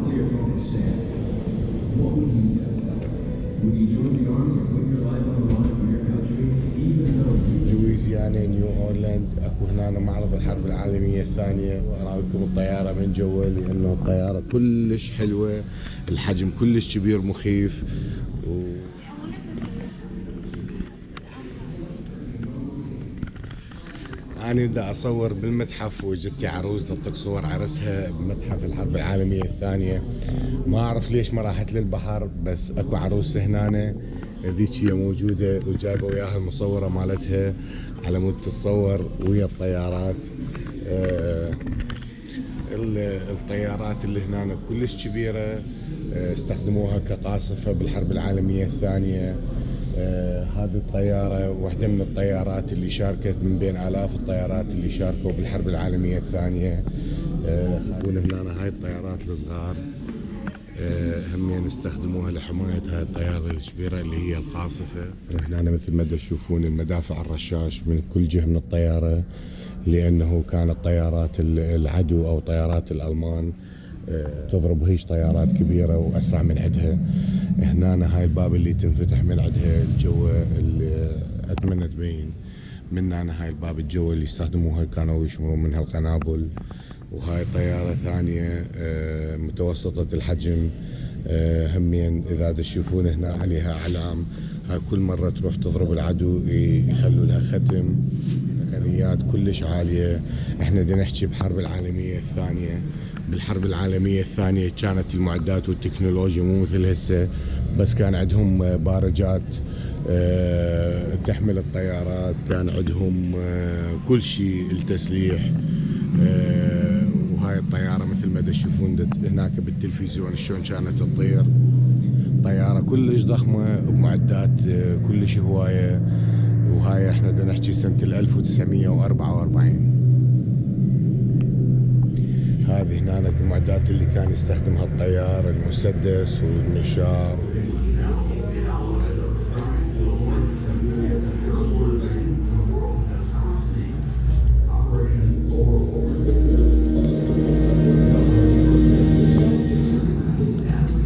to your focus, Sam. What would you do? Would you join the army or put your life on the line for your country, even though you... لويزيانا، نيو أورلاند، اكو هنا معرض الحرب العالمية الثانية. وأراويكم الطيارة من جوا لأنه الطيارة كلش حلوة، الحجم كلش كبير مخيف. أنا دا أصور بالمتحف وجدتي عروس تعطيك صور عرسها بمتحف الحرب العالمية الثانية. ما أعرف ليش ما راحت للبحر، بس أكو عروس هنا ذيك هي موجودة وجايبة وياها المصورة مالتها على مود تتصور ويا الطيارات. الطيارات اللي هنا كلش كبيرة، استخدموها كقاصفة بالحرب العالمية الثانية. هذه الطيارة واحدة من الطيارات اللي شاركت من بين آلاف الطيارات اللي شاركوا بالحرب العالمية الثانية. هنا هاي الطيارات الصغار هم استخدموها لحماية هاي الطيارة الكبيرة اللي هي القاصفة. هنا مثل ما تشوفون المدافع الرشاش من كل جهة من الطيارة، لأنه كانت طيارات العدو أو طيارات الألمان تضرب هيش طيارات كبيرة وأسرع من عدها. هنا هاي الباب اللي تنفتح من عدها الجوة اللي أتمنى تبين من هنا. هاي الباب الجوة اللي استخدموها كانوا يشمرون منها القنابل. وهاي طيارة ثانية متوسطة الحجم همين، إذا تشوفون هنا عليها أعلام. هاي كل مرة تروح تضرب العدو يخلوا لها ختم، تقنيات كلش عالية. احنا بدنا نحكي بحرب العالمية الثانية. بالحرب العالمية الثانية كانت المعدات والتكنولوجيا مو مثل هسه، بس كان عندهم بارجات تحمل الطيارات، كان عندهم كل شيء التسليح. وهاي الطيارة مثل ما تشوفون هناك بالتلفزيون شلون كانت تطير. طيارة كلش ضخمة بمعدات كلش هواية. وهاي احنا بدنا نحكي سنة 1944. هذه هناك المعدات اللي كان يستخدمها الطيار، المسدس والمنشار.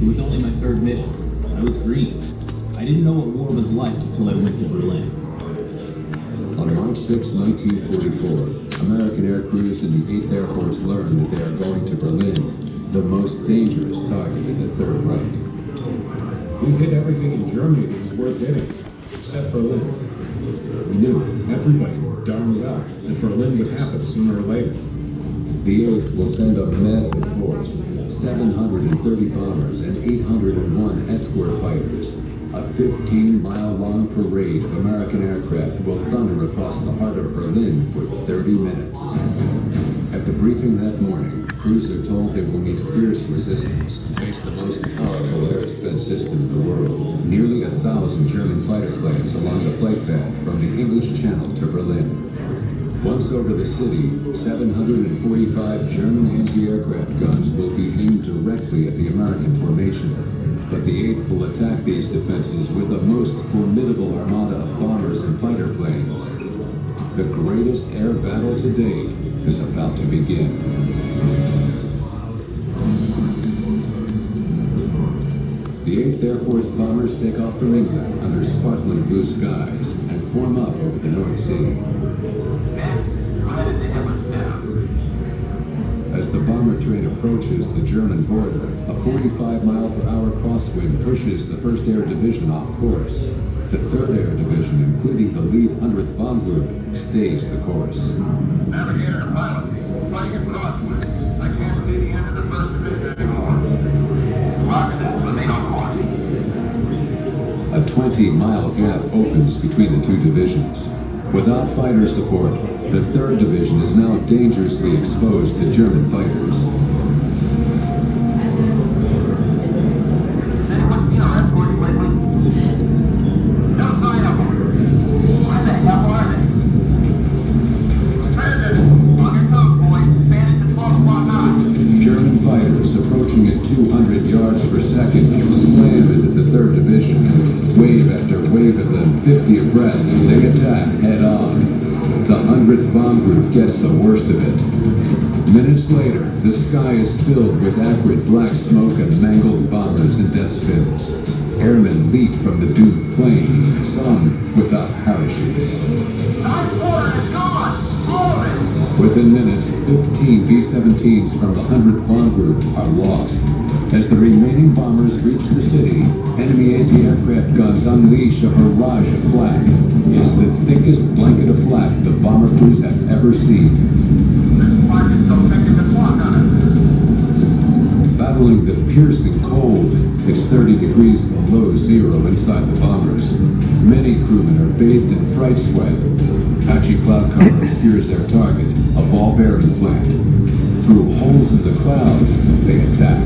It was only my third mission. I was green. I didn't know what war was like until I went to Berlin. On March 6, 1944, American air crews in the 8th Air Force learned that they are going to Berlin, the most dangerous target in the Third Reich. We hit everything in Germany that was worth hitting, except Berlin. We knew, everybody knew darn well, that Berlin would happen sooner or later. The 8th will send a massive force, 730 bombers and 801 escort fighters. A 15-mile-long parade of American aircraft will thunder across the heart of Berlin for 30 minutes. At the briefing that morning, crews are told they will meet fierce resistance and face the most powerful air defense system in the world. Nearly 1,000 German fighter planes along the flight path from the English Channel to Berlin. Once over the city, 745 German anti-aircraft guns will be aimed directly at the American formation. But the 8th will attack these defenses with the most formidable armada of bombers and fighter planes. The greatest air battle to date is about to begin. The 8th Air Force bombers take off from England under sparkling blue skies and form up over the North Sea. As the bomber train approaches the German border, a 45-mile-per-hour crosswind pushes the 1st Air Division off course. The 3rd Air Division, including the lead 100th Bomb Group, stays the course. Navigator, pilot, flying at crosswind. I can't see the end of the 1st Division anymore. Roger that, remain on course. A 20-mile gap opens between the two divisions. Without fighter support, the 3rd Division is now dangerously exposed to German fighters. German fighters approaching at 200 yards per second slam into the 3rd Division. Wave after wave of them, 50 abreast, they attack head on. The 100th Bomb Group gets the worst of it. Minutes later, the sky is filled with acrid black smoke and mangled bombers in death spins. Airmen leap from the doomed planes, some without parachutes. Within minutes, 15 B-17s from the 100th Bomb Group are lost. As the remaining bombers reach the city, enemy anti-aircraft guns unleash a barrage of flak. It's the thickest blanket of flak the bomber crews have ever seen. Battling the piercing cold, it's 30 degrees below zero inside the bombers. Many crewmen are bathed in fright sweat. Patchy cloud cover obscures their target, a ball bearing plant. Through holes in the clouds, they attack.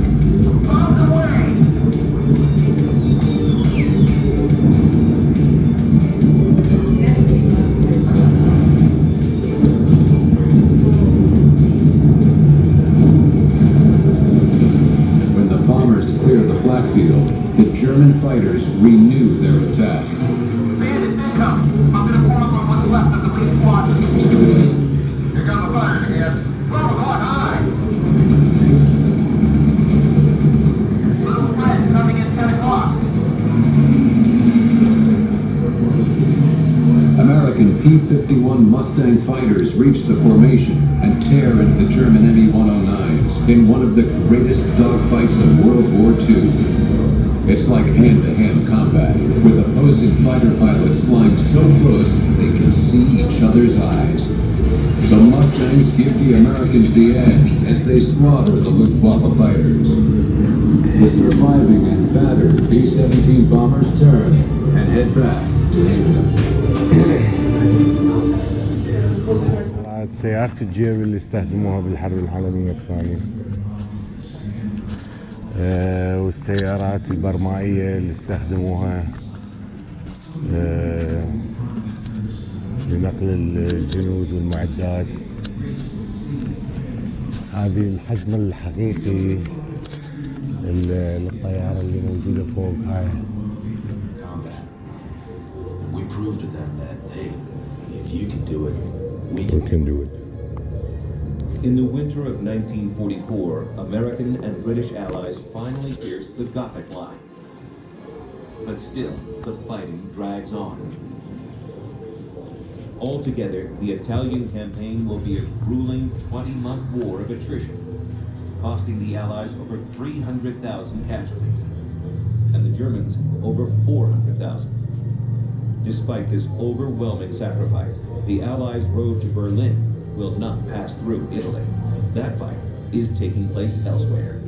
When the bombers clear the flak field, the German fighters renew their attack. Bandit incoming. I'm gonna pull up on what's left of the lead squad. Here comes the fire again. 12 o'clock high. Little Fred coming in 10 o'clock. American P-51 Mustang fighters reach the formation and tear into the German Me-109s in one of the greatest dogfights of World War II. It's like hand-to-hand combat, with opposing fighter pilots flying so close they can see each other's eyes. The Mustangs give the Americans the edge as they slaughter the Luftwaffe fighters. The surviving and battered B-17 bombers turn and head back to England. سيارة الجيب اللي استخدموها بالحرب العالمية الثانية، والسيارات البرمائية اللي استخدموها لنقل الجنود والمعدات. هذه الحجم الحقيقي للطيارة اللي موجودة فوق هاي. We proved to them that, hey, if you can do it, we can do it. In the winter of 1944, American and British allies finally pierced the Gothic line. But still, the fighting drags on. Altogether, the Italian campaign will be a grueling 20-month war of attrition, costing the Allies over 300,000 casualties, and the Germans over 400,000. Despite this overwhelming sacrifice, the Allies' road to Berlin will not pass through Italy. That fight is taking place elsewhere.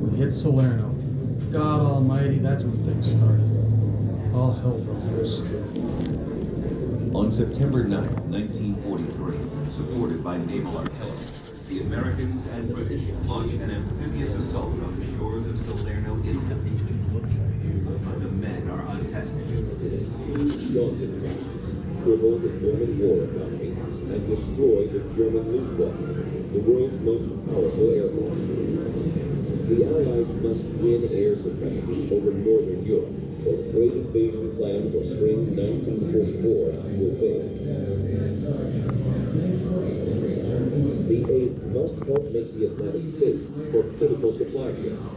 We hit Salerno. God almighty, that's when things started. All hell broke loose. On September 9, 1943, supported by naval artillery, the Americans and British launched an amphibious assault on the shores of Salerno, Italy. But the men are untested. Daunting tasks: cripple the German war economy and destroy the German Luftwaffe, the world's most powerful air force. The Allies must win air supremacy over Northern Europe, or the great invasion plan for spring 1944 will fail. The 8th must help make the Atlantic safe for critical supply ships.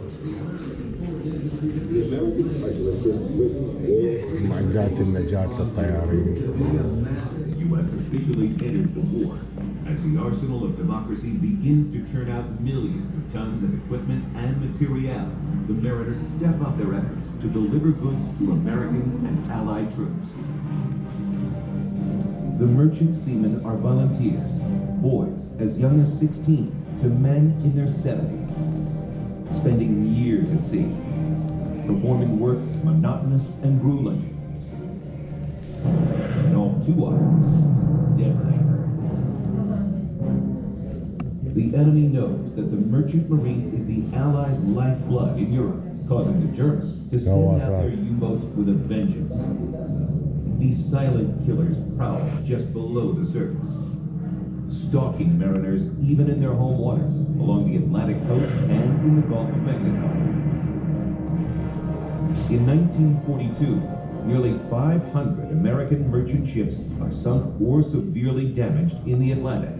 The Americans are to assist Britain's war. معدات النجاة للطيارين. The U.S. officially enters the war as the arsenal of democracy begins to churn out millions of tons of equipment and materiel. The mariners step up their efforts to deliver goods to American and Allied troops. The merchant seamen are volunteers, boys as young as 16 to men in their 70s, spending years at sea, performing work monotonous and grueling, and all too often, deadly. The enemy knows that the merchant marine is the Allies' lifeblood in Europe, causing the Germans to send out their U-boats with a vengeance. These silent killers prowl just below the surface, stalking mariners even in their home waters, along the Atlantic coast and in the Gulf of Mexico. In 1942, nearly 500 American merchant ships are sunk or severely damaged in the Atlantic.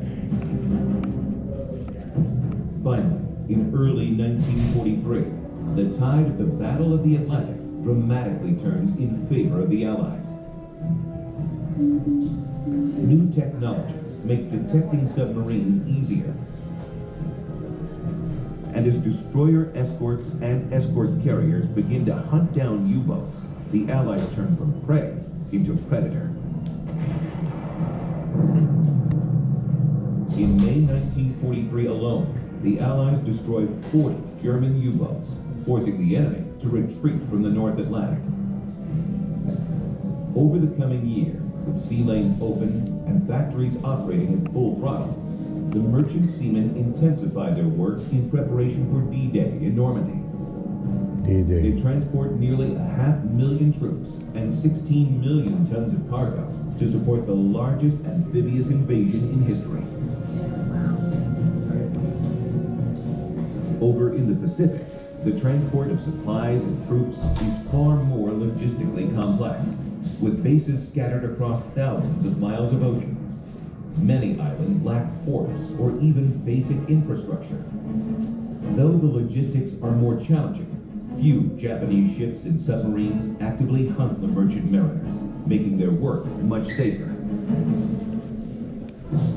Finally, in early 1943, the tide of the Battle of the Atlantic dramatically turns in favor of the Allies. New technologies make detecting submarines easier. And as destroyer escorts and escort carriers begin to hunt down U-boats, the Allies turn from prey into predator. In May 1943 alone, the Allies destroyed 40 German U-boats, forcing the enemy to retreat from the North Atlantic. Over the coming year, with sea lanes open and factories operating at full throttle, the merchant seamen intensified their work in preparation for D-Day in Normandy. D-Day. They transport nearly 500,000 troops and 16 million tons of cargo to support the largest amphibious invasion in history. Over in the Pacific, the transport of supplies and troops is far more logistically complex, with bases scattered across thousands of miles of ocean. Many islands lack ports or even basic infrastructure. Though the logistics are more challenging, few Japanese ships and submarines actively hunt the merchant mariners, making their work much safer.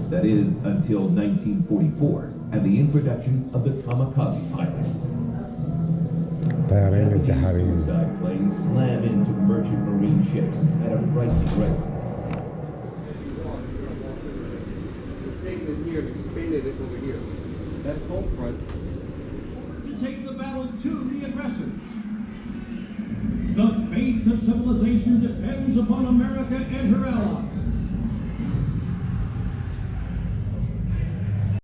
That is, until 1944 and the introduction of the kamikaze pilot. Japanese suicide planes slam into merchant marine ships at a frightening rate. Taken it here and expanded it over here. That's home front. To take the battle to the aggressors. The fate of civilization depends upon America and her allies.